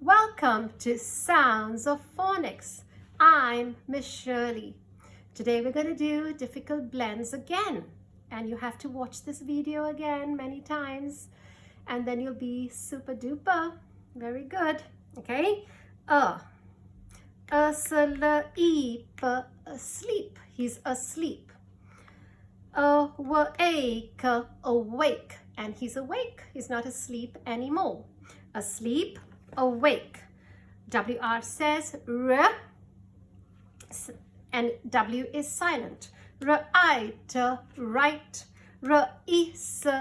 Welcome to Sounds of Phonics. I'm Miss Shirley. Today we're going to do difficult blends again. And you have to watch this video again many times. And then you'll be super duper. Very good. Okay? Asleep. Asleep. He's asleep. Awake. Awake. And he's awake. He's not asleep anymore. Asleep. Awake. WR says R and W is silent. Right, right. Wrist.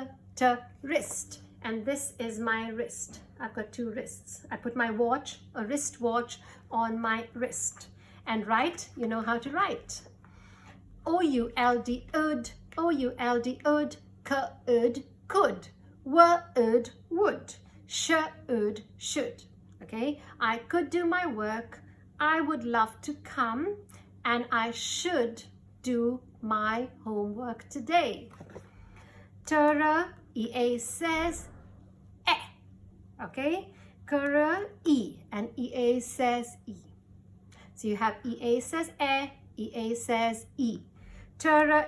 And this is my wrist. I've got two wrists. I put my watch, a wristwatch, on my wrist. And write, you know how to write. O-U-L-D, ud. O-U-L-D, ud. K-ud, could. W-ud, would. Should, should. Okay, I could do my work. I would love to come, and I should do my homework today. Tura, EA says eh. Okay, Kura, E, and EA says E. So you have EA says eh, EA says E. Tura,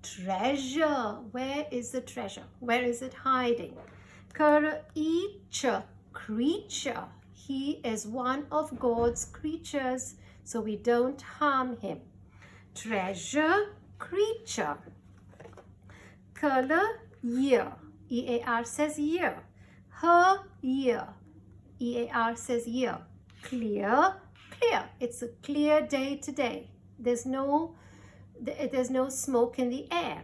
treasure. Where is the treasure? Where is it hiding? Creature. He is one of God's creatures, so we don't harm him. Treasure, creature. Color, year. EAR says year. Her year. EAR says year. Clear, clear. It's a clear day today. There's no smoke in the air.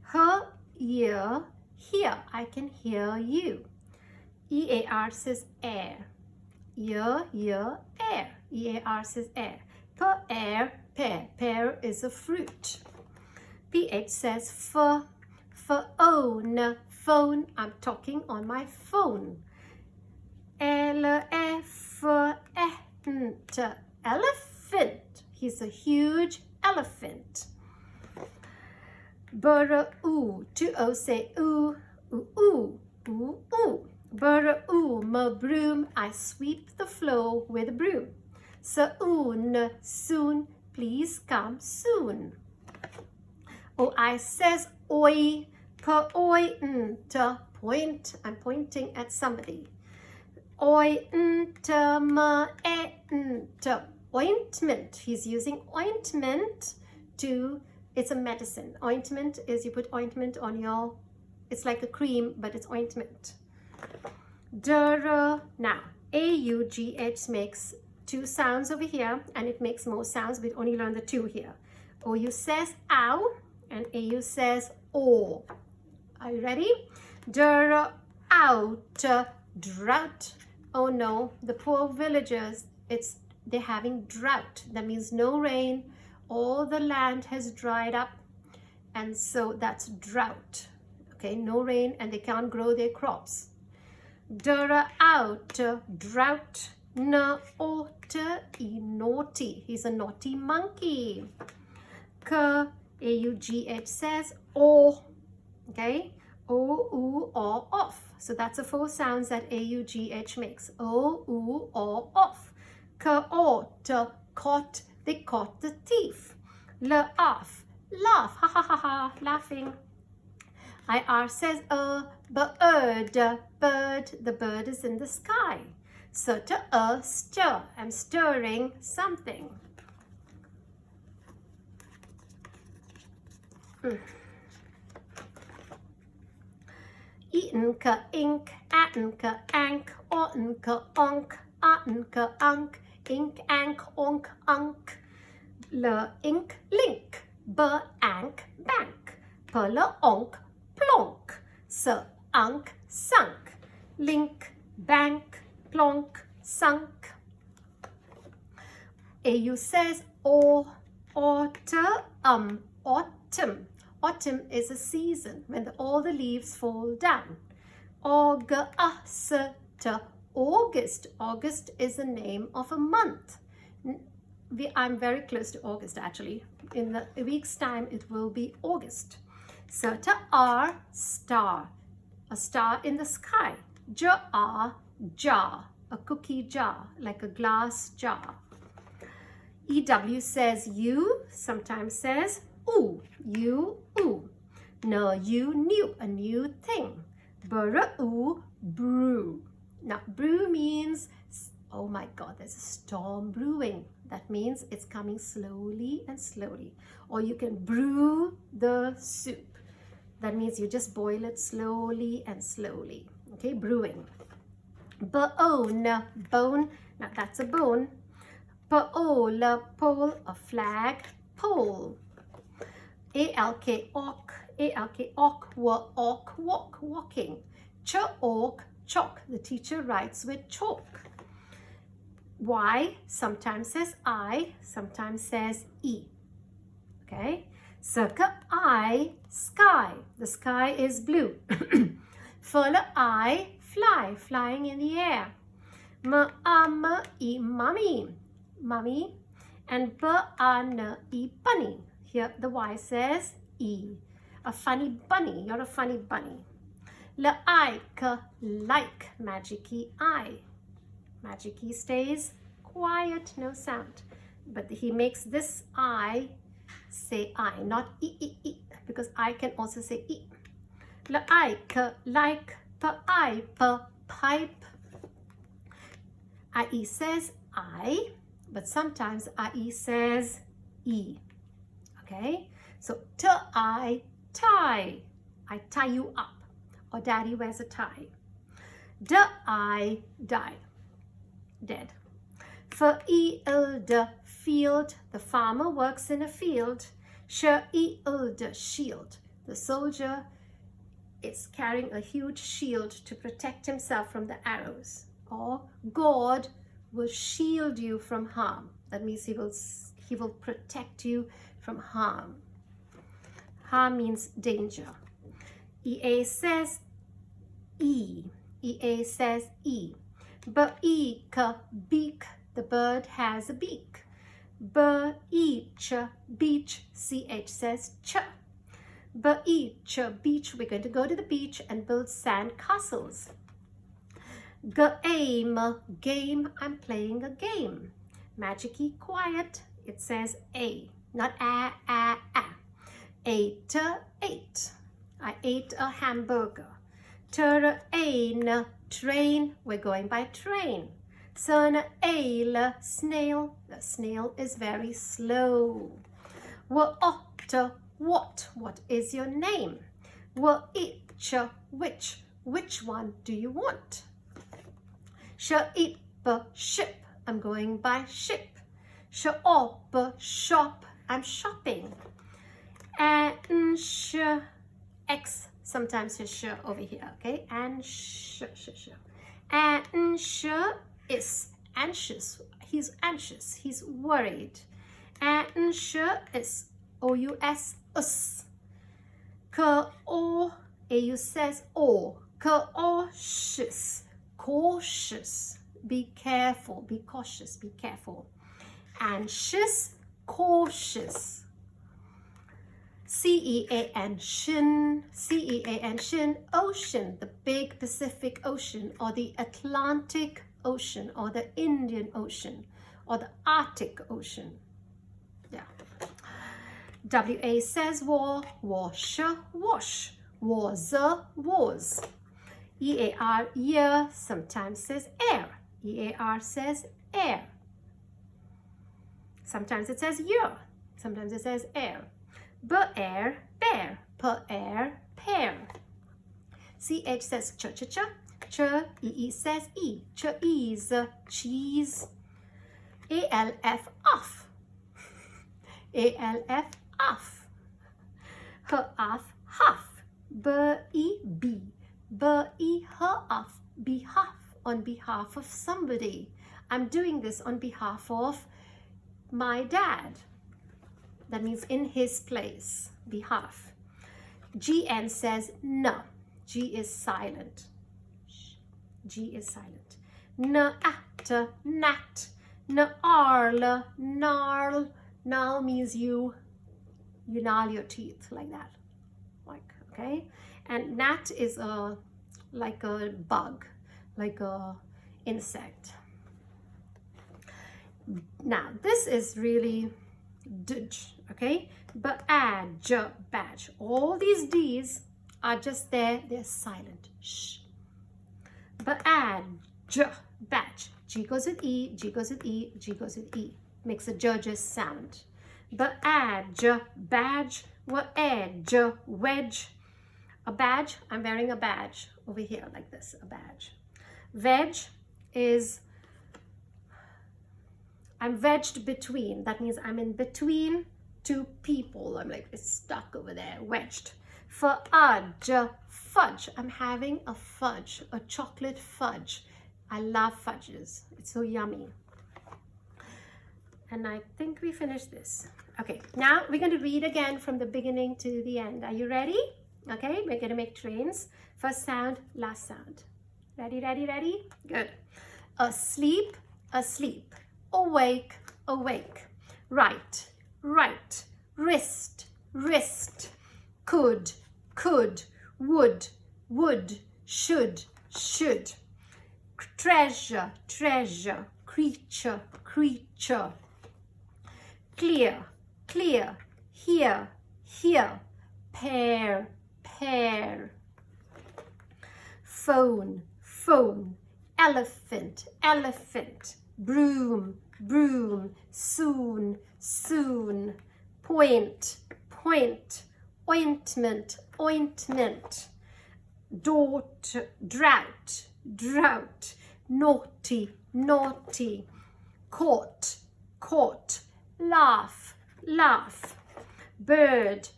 Her year. Here, I can hear you. EAR says air. Year, air. EAR says air. Pear, pear. Pear is a fruit. PH says phone. Phone, I'm talking on my phone. Elephant. He's a huge elephant. Burra-oo. 2-O say ooh, ooh, ooh, ooh, ooh. Burra-oo, my broom. I sweep the floor with a broom. Soon, soon. Please come soon. I says oi. Point. I'm pointing at somebody. Ointment. He's using ointment to... It's a medicine. Ointment is you put ointment on your, it's like a cream, but it's ointment. Now, A-U-G-H makes two sounds over here, and it makes more sounds. We only learn the two here. O-U says ow, and A-U says o. Are you ready? Out, drought. Oh no, the poor villagers, they're having drought. That means no rain. All the land has dried up, and so that's drought. Okay, no rain, and they can't grow their crops. Out, drought. Naughty. He's a naughty monkey. A-U-G-H says o. Okay, o, oo, or, off. So that's the four sounds that A-U-G-H makes. O, oo, or, off. Caught. They caught the thief. Laugh. Laugh. Ha ha ha ha. Laughing. IR says bird. Bird. The bird is in the sky. So to stir. I'm stirring something. Eaten ka ink. Atten ka ank. Otten ka onk. Atten ka ank. Ink, ank, onk, unk. Le, ink, link. B, ank, bank. Pla, onk, plonk. S, unk, sunk. Link, bank, plonk, sunk. AU says autumn. Autumn is a season when all the leaves fall down. August. August is the name of a month. I'm very close to August actually. In a week's time it will be August. So star. A star in the sky. Jar. a cookie jar, like a glass jar. EW says you, sometimes says ooh, you, ooh. No, you knew, a new thing. Ooh, brew. Now, brew means, oh my God, there's a storm brewing. That means it's coming slowly and slowly. Or you can brew the soup. That means you just boil it slowly and slowly. Okay, brewing. Bone, bone. Now that's a bone. Pole, pole, a flag, pole. ALK, awk, ALK, awk, walk, walking. Chalk, chalk. The teacher writes with chalk. Y sometimes says I, sometimes says E. Okay. Circle I, sky. The sky is blue. Furler I, fly, flying in the air. E, mummy, mummy. And E, bunny. Here the Y says E. A funny bunny. You're a funny bunny. Like, magic-y eye. Magic-y stays quiet, no sound. But he makes this I say I, not E, because I can also say E. Like, pipe. IE says I, but sometimes IE says E. Okay, so tie. I tie you up, or daddy wears a tie. I, die, dead. Field, the farmer works in a field. Shield, the soldier is carrying a huge shield to protect himself from the arrows. Or God will shield you from harm. That means he will protect you from harm. Harm means danger. EA says E. EA says E. Beak, beak. The bird has a beak. Beach, beach. CH says ch. Beach, beach. We're going to go to the beach and build sand castles. Game, game. I'm playing a game. Magic-y, quiet. It says A, not a. Ate. I ate a hamburger. Train, train. We're going by train. Ale, snail. The snail is very slow. What is your name? Which one do you want? Ship. I'm going by ship. Shop. I'm shopping. And X, sometimes his over here, okay? And And is anxious. He's anxious. He's worried. And is OUS, us. AU says cautious. Be careful. Be cautious. Be careful. Anxious, cautious. CEAN, shin, ocean, the big Pacific Ocean, or the Atlantic Ocean, or the Indian Ocean, or the Arctic Ocean. Yeah. WA says washer, wash, was. EAR, year, sometimes says air. EAR says air. Sometimes it says year. Sometimes it says air. Bear, bear. Per, pear. CH says ch. EE says e. Cheese, cheese. ALF, off. ALF, off. Her off, half. B. Her off, behalf. On behalf of somebody. I'm doing this on behalf of my dad. That means in his place, behalf. GN says no. G is silent. G is silent. Nat, gnarl, gnarl. Gnarl means you gnarl your teeth like that. Like, okay? And gnat is like a bug, like a insect. Now, this is really dj, okay? Badge, badge. All these D's are just there, they're silent. Shh. Badge, badge. G goes with E, G goes with E, G goes with E. Makes a j sound. Badge, badge, edge, wedge. A badge, I'm wearing a badge over here like this, a badge. Veg is, I'm wedged between. That means I'm in between two people. I'm like, it's stuck over there, wedged. Fudge, fudge. I'm having a fudge, a chocolate fudge. I love fudges. It's so yummy. And I think we finished this. Okay, now we're going to read again from the beginning to the end. Are you ready? Okay, we're going to make trains. First sound, last sound. Ready, ready, ready? Good. Asleep, asleep. Awake, awake. Right, right. Wrist, wrist. Could, would, should. Treasure, treasure. Creature, creature. Clear, here. Pair, phone, elephant, broom, soon, point, ointment, drought, naughty, court, laugh, bird,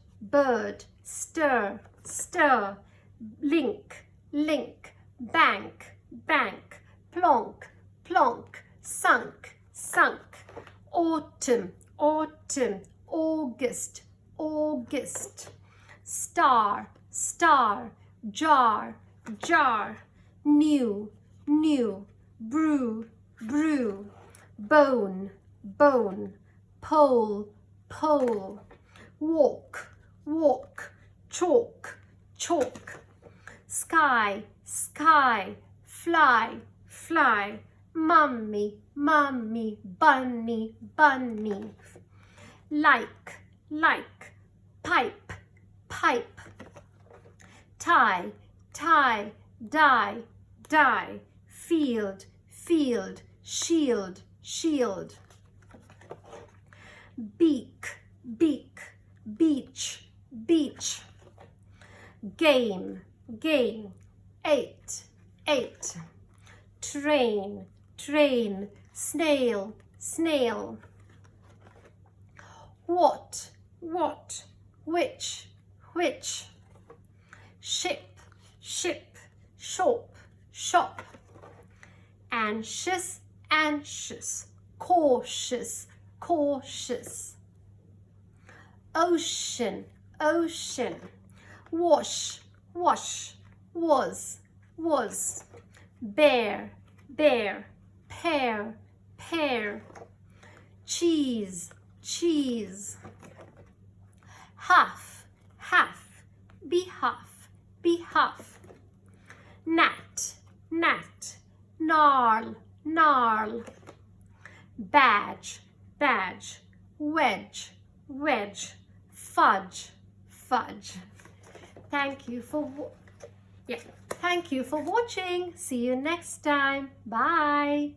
stir, link, bank, plonk, sunk, autumn, August, star, jar, new, brew, bone, pole, walk, chalk, sky, fly, mummy, bunny, like, pipe, tie, die, field, shield, beak, beach, game, 8, train, snail, what, which, ship, shop, anxious, cautious, ocean, wash, was, bear, pear, cheese, half, behalf, gnat, gnarl, badge, wedge, fudge. Thank you for watching. See you next time. Bye.